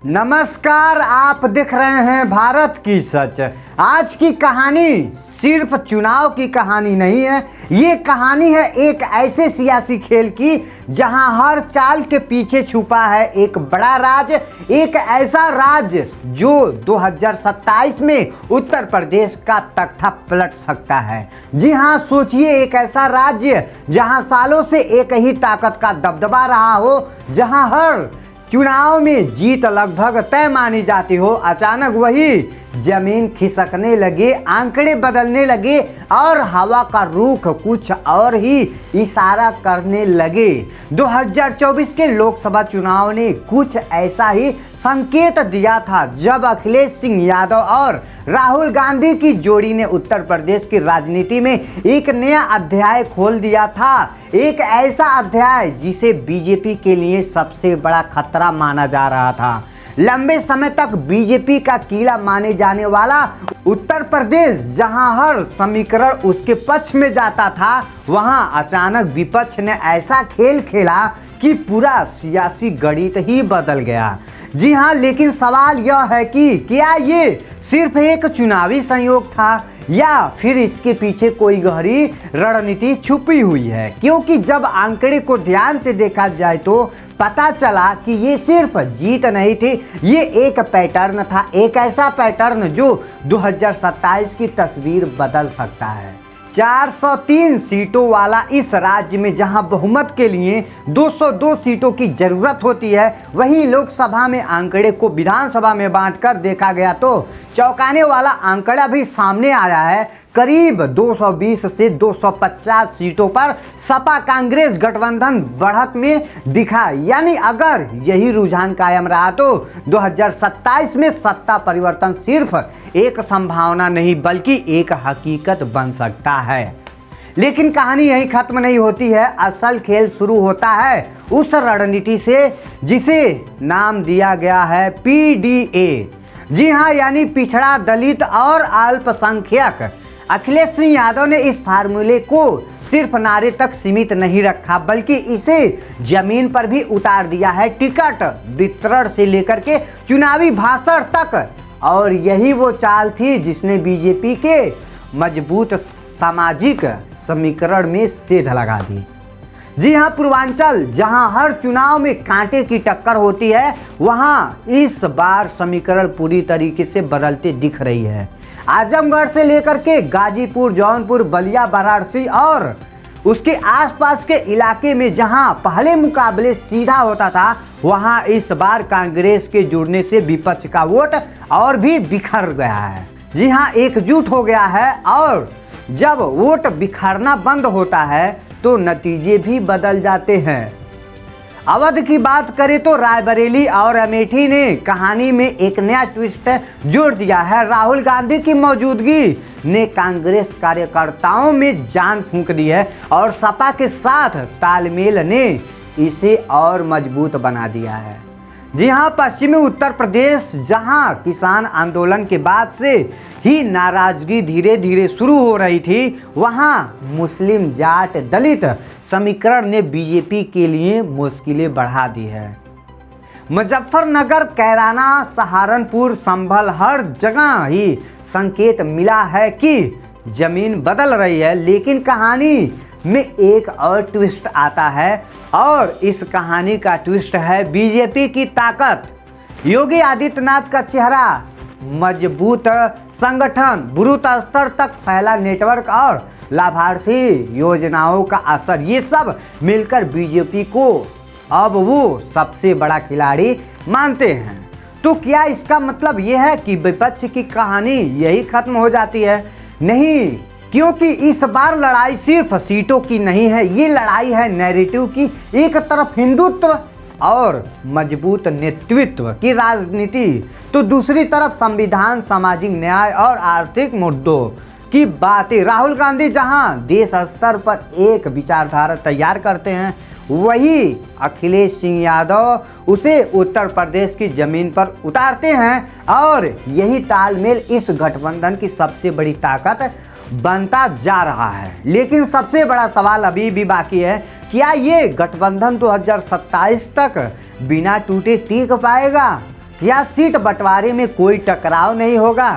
नमस्कार, आप देख रहे हैं भारत की सच। आज की कहानी सिर्फ चुनाव की कहानी नहीं है, ये कहानी है एक ऐसे सियासी खेल की जहां हर चाल के पीछे छुपा है एक बड़ा राज, एक ऐसा राज जो 2027 में उत्तर प्रदेश का तख्ता पलट सकता है। जी हां, सोचिए एक ऐसा राज्य जहां सालों से एक ही ताकत का दबदबा रहा हो, जहां हर चुनाव में जीत लगभग तय मानी जाती हो, अचानक वही जमीन खिसकने लगे, आंकड़े बदलने लगे और हवा का रुख कुछ और ही इशारा करने लगे। 2024 के लोकसभा चुनाव ने कुछ ऐसा ही संकेत दिया था जब अखिलेश सिंह यादव और राहुल गांधी की जोड़ी ने उत्तर प्रदेश की राजनीति में एक नया अध्याय खोल दिया था। एक ऐसा अध्याय जिसे बीजेपी के लिए सबसे बड़ा खतरा माना जा रहा था। लंबे समय तक बीजेपी का किला माने जाने वाला उत्तर प्रदेश, जहां हर समीकरण उसके पक्ष में जाता था, वहां अचानक विपक्ष ने ऐसा खेल खेला कि पूरा सियासी गणित ही बदल गया। जी हां, लेकिन सवाल यह है कि क्या ये सिर्फ एक चुनावी संयोग था या फिर इसके पीछे कोई गहरी रणनीति छुपी हुई है? क्योंकि जब आंकड़े को ध्यान से देखा जाए तो पता चला कि ये सिर्फ जीत नहीं थी, ये एक पैटर्न था, एक ऐसा पैटर्न जो 2027 की तस्वीर बदल सकता है। 403 सीटों वाला इस राज्य में जहां बहुमत के लिए 202 सीटों की जरूरत होती है, वहीं लोकसभा में आंकड़े को विधानसभा में बांटकर देखा गया तो चौंकाने वाला आंकड़ा भी सामने आया है। करीब 220 से 250 सीटों पर सपा कांग्रेस गठबंधन बढ़त में दिखा। यानी अगर यही रुझान कायम रहा तो 2027 में सत्ता परिवर्तन सिर्फ एक संभावना नहीं बल्कि एक हकीकत बन सकता है। लेकिन कहानी यही खत्म नहीं होती है। असल खेल शुरू होता है उस रणनीति से जिसे नाम दिया गया है PDA। जी हाँ, यानी पिछड़ा, दलित और अल्पसंख्यक। अखिलेश सिंह यादव ने इस फार्मूले को सिर्फ नारे तक सीमित नहीं रखा बल्कि इसे जमीन पर भी उतार दिया है, टिकट वितरण से लेकर के चुनावी भाषण तक। और यही वो चाल थी जिसने बीजेपी के मजबूत सामाजिक समीकरण में सेध लगा दी। जी हाँ, पूर्वांचल जहां हर चुनाव में कांटे की टक्कर होती है, वहां इस बार समीकरण पूरी तरीके से बदलते दिख रही है। आजमगढ़ से लेकर के गाजीपुर, जौनपुर, बलिया, वाराणसी और उसके आसपास के इलाके में जहां पहले मुकाबले सीधा होता था, वहां इस बार कांग्रेस के जुड़ने से विपक्ष का वोट और भी बिखर गया है। जी हाँ, एकजुट हो गया है और जब वोट बिखरना बंद होता है तो नतीजे भी बदल जाते हैं। अवध की बात करें तो रायबरेली और अमेठी ने कहानी में एक नया ट्विस्ट जोड़ दिया है। राहुल गांधी की मौजूदगी ने कांग्रेस कार्यकर्ताओं में जान फूंक दी है और सपा के साथ तालमेल ने इसे और मजबूत बना दिया है। जी हाँ, पश्चिमी उत्तर प्रदेश जहां किसान आंदोलन के बाद से ही नाराजगी धीरे धीरे शुरू हो रही थी, वहां मुस्लिम, जाट, दलित समीकरण ने बीजेपी के लिए मुश्किलें बढ़ा दी है। मुजफ्फरनगर, कैराना, सहारनपुर, संभल, हर जगह ही संकेत मिला है कि जमीन बदल रही है। लेकिन कहानी में एक और ट्विस्ट आता है और इस कहानी का ट्विस्ट है बीजेपी की ताकत। योगी आदित्यनाथ का चेहरा, मजबूत संगठन, बूथ स्तर तक फैला नेटवर्क और लाभार्थी योजनाओं का असर, ये सब मिलकर बीजेपी को अब वो सबसे बड़ा खिलाड़ी मानते हैं। तो क्या इसका मतलब ये है कि विपक्ष की कहानी यही खत्म हो जाती है? नहीं, क्योंकि इस बार लड़ाई सिर्फ सीटों की नहीं है, ये लड़ाई है नैरेटिव की। एक तरफ हिंदुत्व और मजबूत नेतृत्व की राजनीति, तो दूसरी तरफ संविधान, सामाजिक न्याय और आर्थिक मुद्दों की बातें। राहुल गांधी जहां देश स्तर पर एक विचारधारा तैयार करते हैं, वही अखिलेश सिंह यादव उसे उत्तर प्रदेश की जमीन पर उतारते हैं और यही तालमेल इस गठबंधन की सबसे बड़ी ताकत बनता जा रहा है। लेकिन सबसे बड़ा सवाल अभी भी बाकी है, क्या ये गठबंधन 2027 तक बिना टूटे टिक पाएगा? क्या सीट बंटवारे में कोई टकराव नहीं होगा?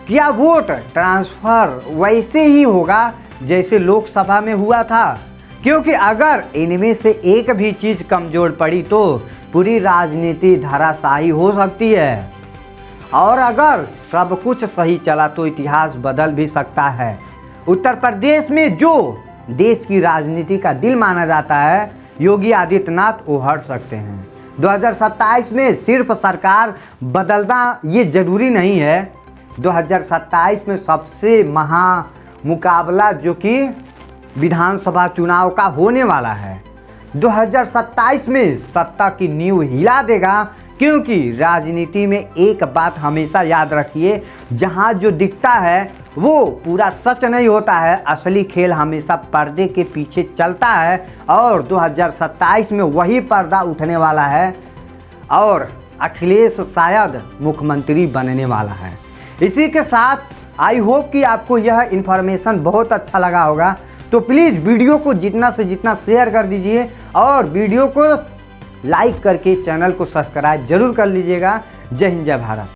क्या वोट ट्रांसफर वैसे ही होगा जैसे लोकसभा में हुआ था? क्योंकि अगर इनमें से एक भी चीज़ कमज़ोर पड़ी तो पूरी राजनीति धराशायी हो सकती है, और अगर सब कुछ सही चला तो इतिहास बदल भी सकता है। उत्तर प्रदेश में जो देश की राजनीति का दिल माना जाता है, योगी आदित्यनाथ, वो हट सकते हैं। 2027 में सिर्फ सरकार बदलना ये ज़रूरी नहीं है। 2027 में सबसे मुकाबला जो कि विधानसभा चुनाव का होने वाला है। 2027 में सत्ता की नींव हिला देगा, क्योंकि राजनीति में एक बात हमेशा याद रखिए, जहां जो दिखता है वो पूरा सच नहीं होता है। असली खेल हमेशा पर्दे के पीछे चलता है, और 2027 में वही पर्दा उठने वाला है और अखिलेश शायद मुख्यमंत्री बनने वाला है। इसी के साथ आई होप कि आपको यह इन्फॉर्मेशन बहुत अच्छा लगा होगा, तो प्लीज़ वीडियो को जितना से जितना शेयर कर दीजिए और वीडियो को लाइक करके चैनल को सब्सक्राइब जरूर कर लीजिएगा। जय हिंद, जय भारत।